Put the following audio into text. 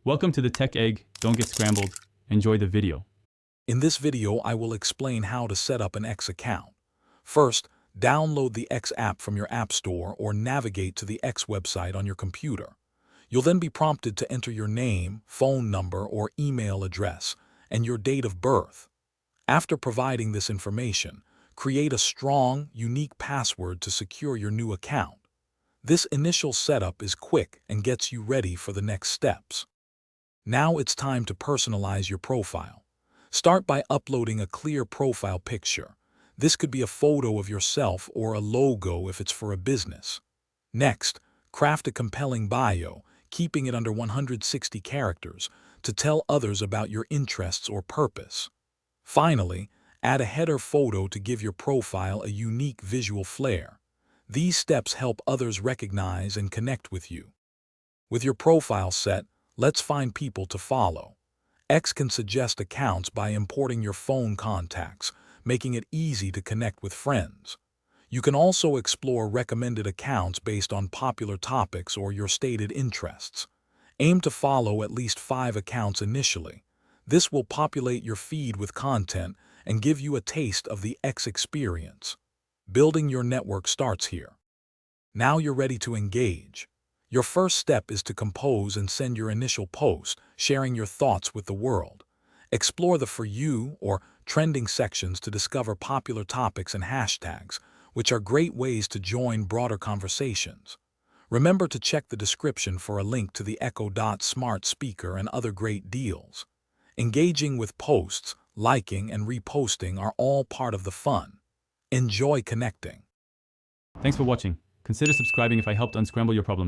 Welcome to the Tech Egg. Don't get scrambled. Enjoy the video. In this video, I will explain how to set up an X account. First, download the X app from your App Store or navigate to the X website on your computer. You'll then be prompted to enter your name, phone number, or email address, and your date of birth. After providing this information, create a strong, unique password to secure your new account. This initial setup is quick and gets you ready for the next steps. Now it's time to personalize your profile. Start by uploading a clear profile picture. This could be a photo of yourself or a logo if it's for a business. Next, craft a compelling bio, keeping it under 160 characters, to tell others about your interests or purpose. Finally, add a header photo to give your profile a unique visual flair. These steps help others recognize and connect with you. With your profile set, let's find people to follow. X can suggest accounts by importing your phone contacts, making it easy to connect with friends. You can also explore recommended accounts based on popular topics or your stated interests. Aim to follow at least 5 accounts initially. This will populate your feed with content and give you a taste of the X experience. Building your network starts here. Now you're ready to engage. Your first step is to compose and send your initial post, sharing your thoughts with the world. Explore the For You or trending sections to discover popular topics and hashtags, which are great ways to join broader conversations. Remember to check the description for a link to the Echo Dot smart speaker and other great deals. Engaging with posts, liking, and reposting are all part of the fun. Enjoy connecting. Thanks for watching. Consider subscribing if I helped unscramble your problems.